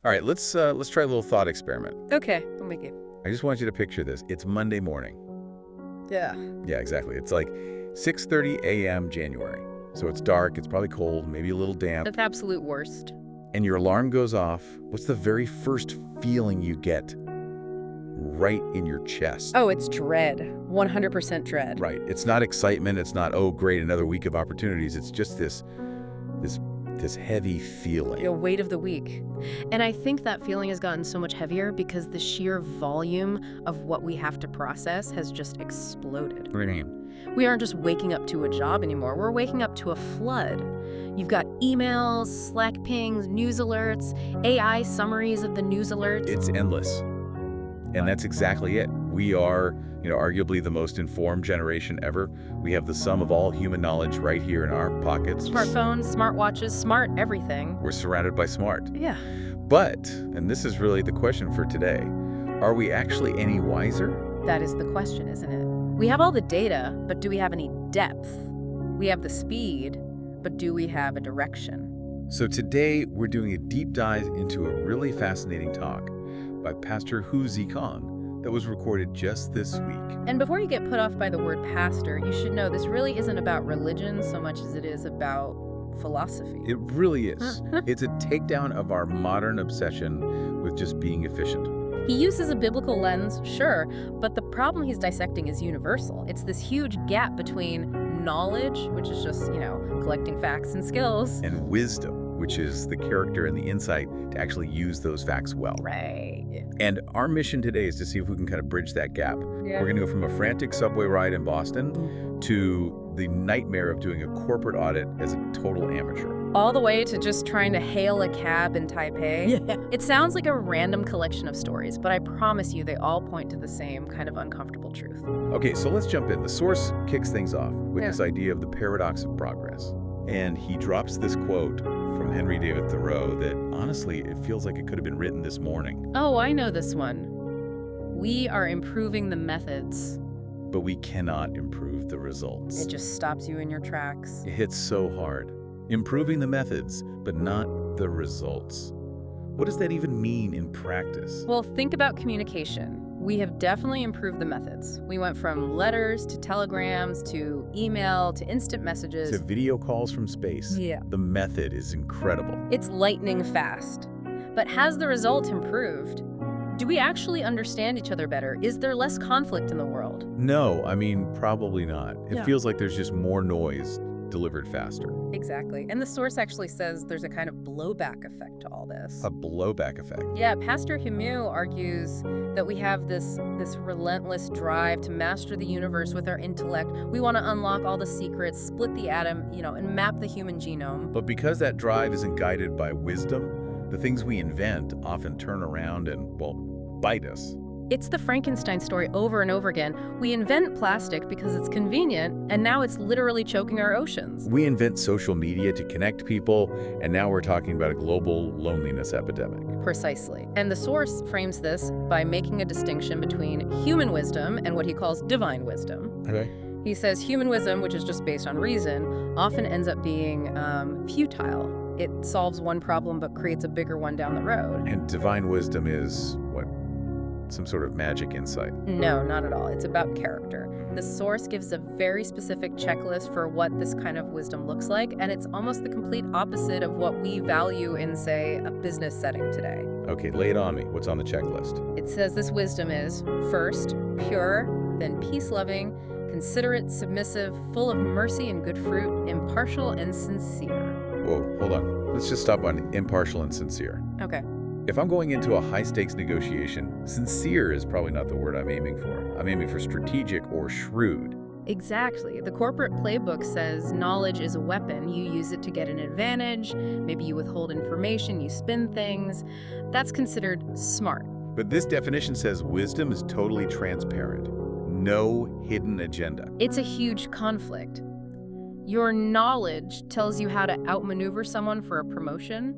All right, let's try a little thought experiment. Okay, I'm with you. I just want you to picture this. It's Monday morning. Yeah. Yeah, exactly. It's like 6:30 a.m. January. So it's dark, it's probably cold, maybe a little damp. That's absolute worst. And your alarm goes off. What's the very first feeling you get right in your chest? Oh, it's dread. 100% dread. Right. It's not excitement. It's not, oh, great, another week of opportunities. It's just this heavy feeling. The weight of the week. And I think that feeling has gotten so much heavier because the sheer volume of what we have to process has just exploded. What do you mean? We aren't just waking up to a job anymore. We're waking up to a flood. You've got emails, Slack pings, news alerts, AI summaries of the news alerts. It's endless. And that's exactly it. We are, arguably the most informed generation ever. We have the sum of all human knowledge right here in our pockets. Smartphones, smartwatches, smart everything. We're surrounded by smart. Yeah. But, and this is really the question for today, are we actually any wiser? That is the question, isn't it? We have all the data, but do we have any depth? We have the speed, but do we have a direction? So today, we're doing a deep dive into a really fascinating talk by Pastor Hu Zikong that was recorded just this week. And before you get put off by the word pastor, you should know this really isn't about religion so much as it is about philosophy. It really is. It's a takedown of our modern obsession with just being efficient. He uses a biblical lens, sure, but the problem he's dissecting is universal. It's this huge gap between knowledge, which is just, collecting facts and skills, and wisdom, which is the character and the insight to actually use those facts well. Right. And our mission today is to see if we can kind of bridge that gap. Yeah. We're going to go from a frantic subway ride in Boston to the nightmare of doing a corporate audit as a total amateur. All the way to just trying to hail a cab in Taipei. Yeah. It sounds like a random collection of stories, but I promise you they all point to the same kind of uncomfortable truth. Okay, so let's jump in. The source kicks things off with this idea of the paradox of progress. And he drops this quote from Henry David Thoreau that, honestly, it feels like it could have been written this morning. Oh, I know this one. We are improving the methods, but we cannot improve the results. It just stops you in your tracks. It hits so hard. Improving the methods, but not the results. What does that even mean in practice? Well, think about communication. We have definitely improved the methods. We went from letters to telegrams to email to instant messages. To video calls from space. Yeah. The method is incredible. It's lightning fast. But has the result improved? Do we actually understand each other better? Is there less conflict in the world? No, probably not. It feels like there's just more noise delivered faster. Exactly. And the source actually says there's a kind of blowback effect to all this. A blowback effect? Yeah, Pastor Himu argues that we have this relentless drive to master the universe with our intellect. We want to unlock all the secrets, split the atom, and map the human genome. But because that drive isn't guided by wisdom, the things we invent often turn around and, bite us. It's the Frankenstein story over and over again. We invent plastic because it's convenient, and now it's literally choking our oceans. We invent social media to connect people, and now we're talking about a global loneliness epidemic. Precisely. And the source frames this by making a distinction between human wisdom and what he calls divine wisdom. Okay. He says human wisdom, which is just based on reason, often ends up being futile. It solves one problem but creates a bigger one down the road. And divine wisdom is what? Some sort of magic insight? No, not at all. It's about character. The source gives a very specific checklist for what this kind of wisdom looks like, and it's almost the complete opposite of what we value in, say, a business setting today. Okay, lay it on me. What's on the checklist? It says this wisdom is, first, pure, then peace-loving, considerate, submissive, full of mercy and good fruit, impartial and sincere. Whoa, hold on. Let's just stop on impartial and sincere. Okay. If I'm going into a high-stakes negotiation, sincere is probably not the word I'm aiming for. I'm aiming for strategic or shrewd. Exactly. The corporate playbook says knowledge is a weapon. You use it to get an advantage. Maybe you withhold information, you spin things. That's considered smart. But this definition says wisdom is totally transparent. No hidden agenda. It's a huge conflict. Your knowledge tells you how to outmaneuver someone for a promotion,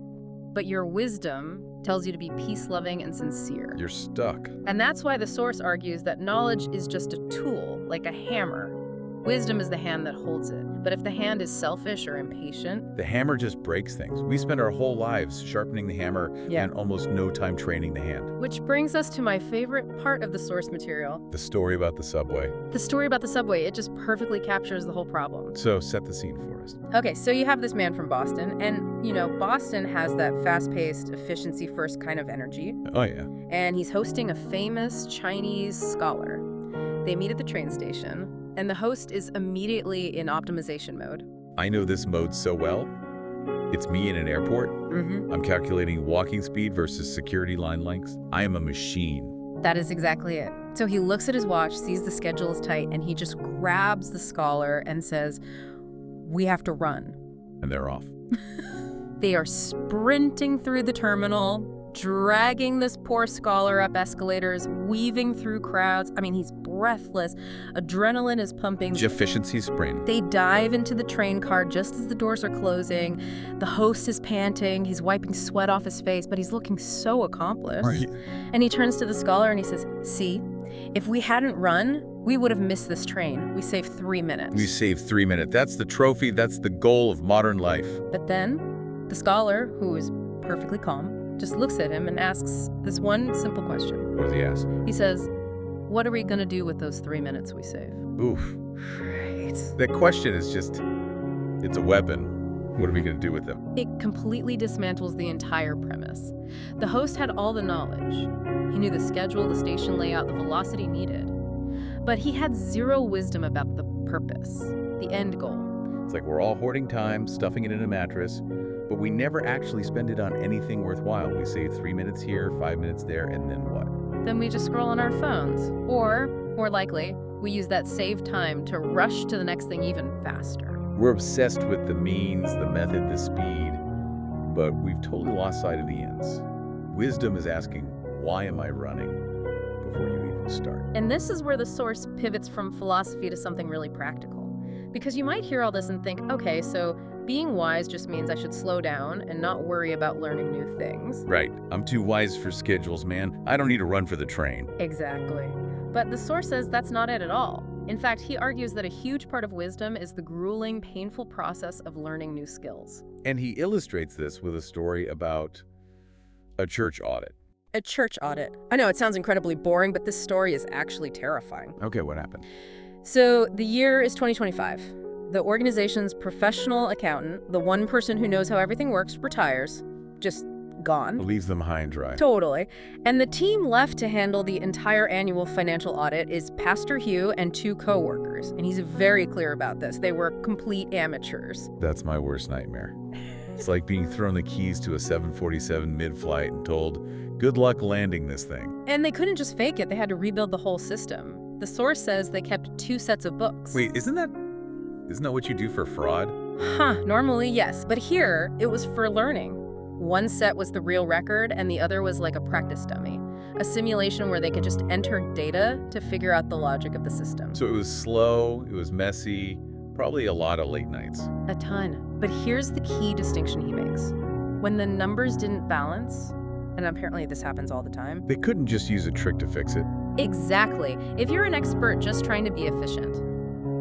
but your wisdom tells you to be peace-loving and sincere. You're stuck. And that's why the source argues that knowledge is just a tool, like a hammer. Wisdom is the hand that holds it. But if the hand is selfish or impatient, The hammer just breaks things. We spend our whole lives sharpening the hammer and almost no time training the hand. which brings us to my favorite part of the source material. The story about the subway. The story about the subway, it just perfectly captures the whole problem. So set the scene for us. Okay, so you have this man from Boston, and, Boston has that fast-paced, efficiency-first kind of energy, Oh, yeah. and he's hosting a famous Chinese scholar. They meet at the train station, and the host is immediately in optimization mode. I know this mode so well. It's me in an airport. I'm calculating walking speed versus security line lengths. I am a machine. That is exactly it. So he looks at his watch, sees the schedule is tight, and he just grabs the scholar and says, "We have to run." And they're off. They are sprinting through the terminal, dragging this poor scholar up escalators, weaving through crowds. I mean, he's breathless. Adrenaline is pumping. Efficiency sprint. They dive into the train car just as the doors are closing. The host is panting. He's wiping sweat off his face, but he's looking so accomplished. Right. And he turns to the scholar and he says, "See, if we hadn't run, we would have missed this train. We saved 3 minutes." We saved 3 minutes. That's the trophy. That's the goal of modern life. But then the scholar, who is perfectly calm, just looks at him and asks this one simple question. What does he ask? He says, "What are we going to do with those 3 minutes we save?" Oof. Right. That question is just, it's a weapon. What are we going to do with them? It completely dismantles the entire premise. The host had all the knowledge. He knew the schedule, the station layout, the velocity needed. But he had zero wisdom about the purpose, the end goal. It's like we're all hoarding time, stuffing it in a mattress, but we never actually spend it on anything worthwhile. We save 3 minutes here, 5 minutes there, and then what? Then we just scroll on our phones. Or, more likely, we use that saved time to rush to the next thing even faster. We're obsessed with the means, the method, the speed, but we've totally lost sight of the ends. Wisdom is asking, why am I running, before you even start? And this is where the source pivots from philosophy to something really practical. Because you might hear all this and think, okay, so being wise just means I should slow down and not worry about learning new things. Right. I'm too wise for schedules, man. I don't need to run for the train. Exactly. But the source says that's not it at all. In fact, he argues that a huge part of wisdom is the grueling, painful process of learning new skills. And he illustrates this with a story about a church audit. A church audit. I know it sounds incredibly boring, but this story is actually terrifying. Okay, what happened? So the year is 2025. The organization's professional accountant, the one person who knows how everything works, retires. Just gone. Leaves them high and dry. Totally. And the team left to handle the entire annual financial audit is Pastor Hugh and 2 co-workers. And he's very clear about this. They were complete amateurs. That's my worst nightmare. It's like being thrown the keys to a 747 mid-flight and told, good luck landing this thing. And they couldn't just fake it. They had to rebuild the whole system. The source says they kept 2 sets of books. Wait, isn't that what you do for fraud? Normally, yes. But here, it was for learning. One set was the real record, and the other was like a practice dummy. A simulation where they could just enter data to figure out the logic of the system. So it was slow, it was messy, probably a lot of late nights. A ton. But here's the key distinction he makes. When the numbers didn't balance, and apparently this happens all the time. They couldn't just use a trick to fix it. Exactly. If you're an expert just trying to be efficient,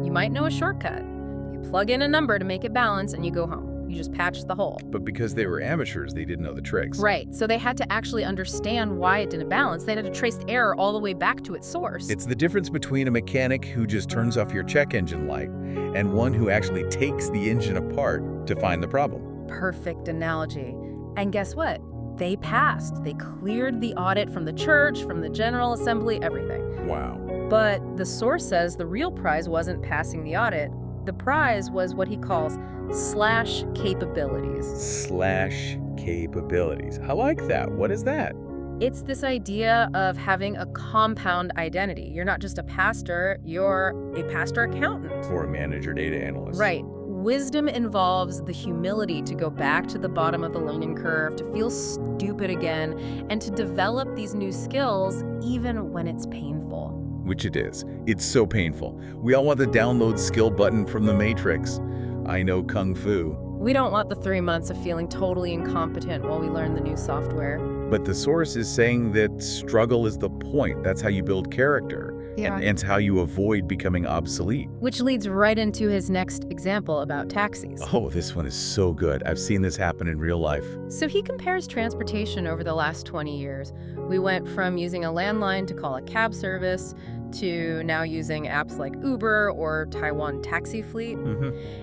you might know a shortcut. You plug in a number to make it balance and you go home. You just patch the hole. But because they were amateurs, they didn't know the tricks. Right. So they had to actually understand why it didn't balance. They had to trace the error all the way back to its source. It's the difference between a mechanic who just turns off your check engine light and one who actually takes the engine apart to find the problem. Perfect analogy. And guess what? They passed. They cleared the audit from the church, from the General Assembly, everything. Wow. But the source says the real prize wasn't passing the audit. The prize was what he calls slash capabilities. Slash capabilities. I like that. What is that? It's this idea of having a compound identity. You're not just a pastor, you're a pastor accountant. Or a manager data analyst. Right. Wisdom involves the humility to go back to the bottom of the learning curve, to feel stupid again, and to develop these new skills even when it's painful. Which it is. It's so painful. We all want the download skill button from the Matrix. I know Kung Fu. We don't want the 3 months of feeling totally incompetent while we learn the new software. But the source is saying that struggle is the point. That's how you build character. Yeah. And it's how you avoid becoming obsolete. Which leads right into his next example about taxis. Oh, this one is so good. I've seen this happen in real life. So he compares transportation over the last 20 years. We went from using a landline to call a cab service to now using apps like Uber or Taiwan taxi fleet.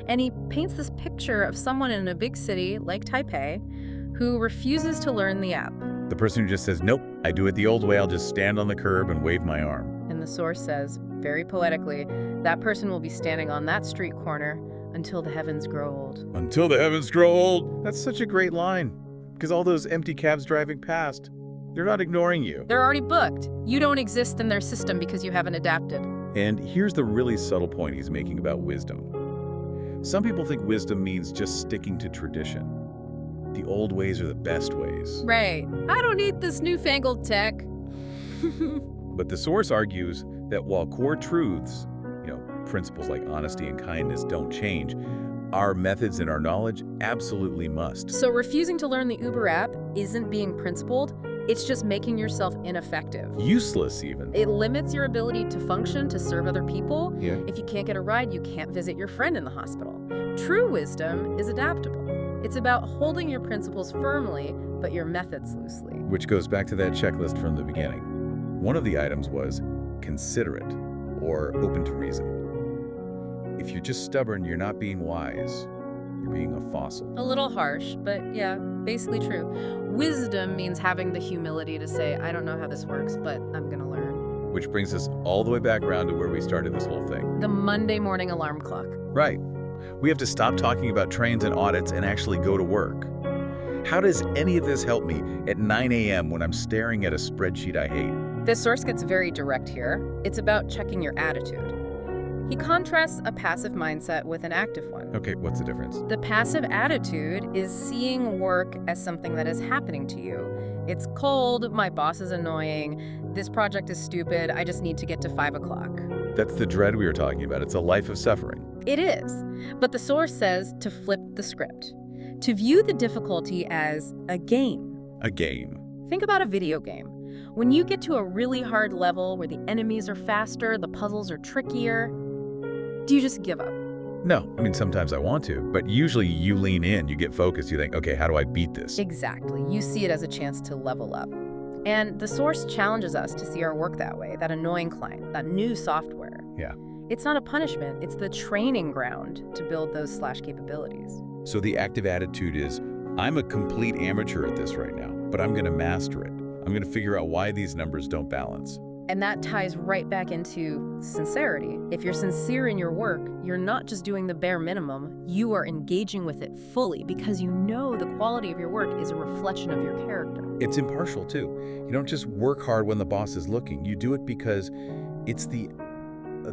And he paints this picture of someone in a big city like Taipei who refuses to learn the app. The person who just says, nope, I do it the old way. I'll just stand on the curb and wave my arm. And the source says, very poetically, that person will be standing on that street corner until the heavens grow old. Until the heavens grow old. That's such a great line. Because all those empty cabs driving past, they're not ignoring you. They're already booked. You don't exist in their system because you haven't adapted. And here's the really subtle point he's making about wisdom. Some people think wisdom means just sticking to tradition. The old ways are the best ways. Right. I don't need this newfangled tech. But the source argues that while core truths, principles like honesty and kindness don't change, our methods and our knowledge absolutely must. So refusing to learn the Uber app isn't being principled, it's just making yourself ineffective. Useless even. It limits your ability to function, to serve other people. Yeah. If you can't get a ride, you can't visit your friend in the hospital. True wisdom is adaptable. It's about holding your principles firmly, but your methods loosely. Which goes back to that checklist from the beginning. One of the items was considerate or open to reason. If you're just stubborn, you're not being wise. You're being a fossil. A little harsh, but yeah, basically true. Wisdom means having the humility to say, I don't know how this works, but I'm gonna learn. Which brings us all the way back around to where we started this whole thing. The Monday morning alarm clock. Right. We have to stop talking about trains and audits and actually go to work. How does any of this help me at 9 a.m. when I'm staring at a spreadsheet I hate? This source gets very direct here. It's about checking your attitude. He contrasts a passive mindset with an active one. Okay, what's the difference? The passive attitude is seeing work as something that is happening to you. It's cold, my boss is annoying, this project is stupid, I just need to get to 5 o'clock. That's the dread we were talking about. It's a life of suffering. It is. But the source says to flip the script. To view the difficulty as a game. A game. Think about a video game. When you get to a really hard level where the enemies are faster, the puzzles are trickier, do you just give up? No, I mean, sometimes I want to, but usually you lean in, you get focused, you think, okay, how do I beat this? Exactly. You see it as a chance to level up. And the source challenges us to see our work that way, that annoying client, that new software. Yeah. It's not a punishment, it's the training ground to build those capabilities. So the active attitude is, I'm a complete amateur at this right now, but I'm going to master it. I'm going to figure out why these numbers don't balance. And that ties right back into sincerity. If you're sincere in your work, you're not just doing the bare minimum, you are engaging with it fully because you know the quality of your work is a reflection of your character. It's impartial too. You don't just work hard when the boss is looking. You do it because it's the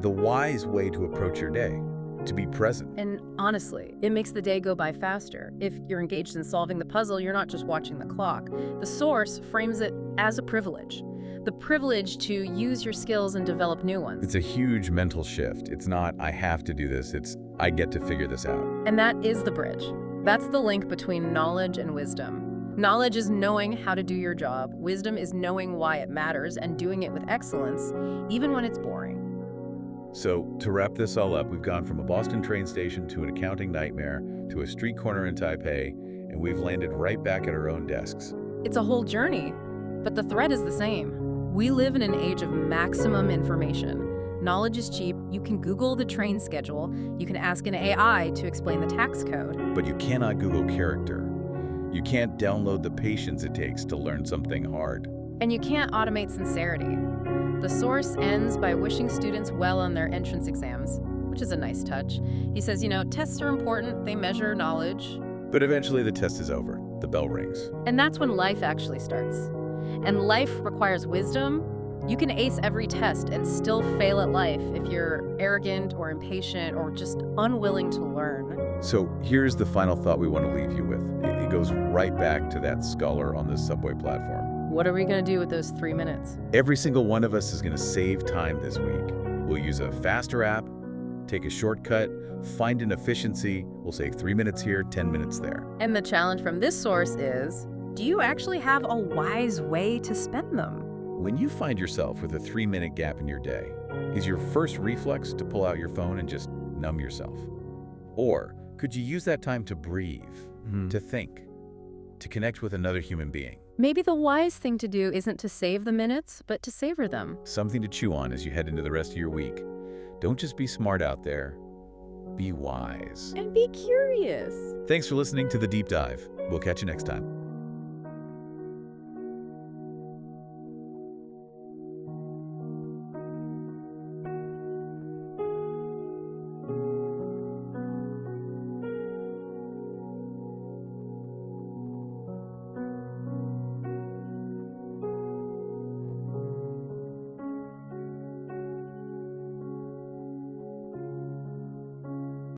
wise way to approach your day, to be present. And honestly, it makes the day go by faster. If you're engaged in solving the puzzle, you're not just watching the clock. The source frames it as a privilege. The privilege to use your skills and develop new ones. It's a huge mental shift. It's not, I have to do this. It's, I get to figure this out. And that is the bridge. That's the link between knowledge and wisdom. Knowledge is knowing how to do your job. Wisdom is knowing why it matters and doing it with excellence, even when it's boring. So, to wrap this all up, we've gone from a Boston train station to an accounting nightmare to a street corner in Taipei, and we've landed right back at our own desks. It's a whole journey, but the thread is the same. We live in an age of maximum information. Knowledge is cheap. You can Google the train schedule. You can ask an AI to explain the tax code. But you cannot Google character. You can't download the patience it takes to learn something hard. And you can't automate sincerity. The source ends by wishing students well on their entrance exams, which is a nice touch. He says, tests are important. They measure knowledge. But eventually the test is over. The bell rings. And that's when life actually starts. And life requires wisdom. You can ace every test and still fail at life if you're arrogant or impatient or just unwilling to learn. So here's the final thought we want to leave you with. It goes right back to that scholar on the subway platform. What are we going to do with those 3 minutes? Every single one of us is going to save time this week. We'll use a faster app, take a shortcut, find an efficiency. We'll save 3 minutes here, 10 minutes there. And the challenge from this source is, do you actually have a wise way to spend them? When you find yourself with a 3-minute gap in your day, Is your first reflex to pull out your phone and just numb yourself? Or could you use that time to breathe, to think, to connect with another human being? Maybe the wise thing to do isn't to save the minutes, but to savor them. Something to chew on as you head into the rest of your week. Don't just be smart out there. Be wise. And be curious. Thanks for listening to The Deep Dive. We'll catch you next time.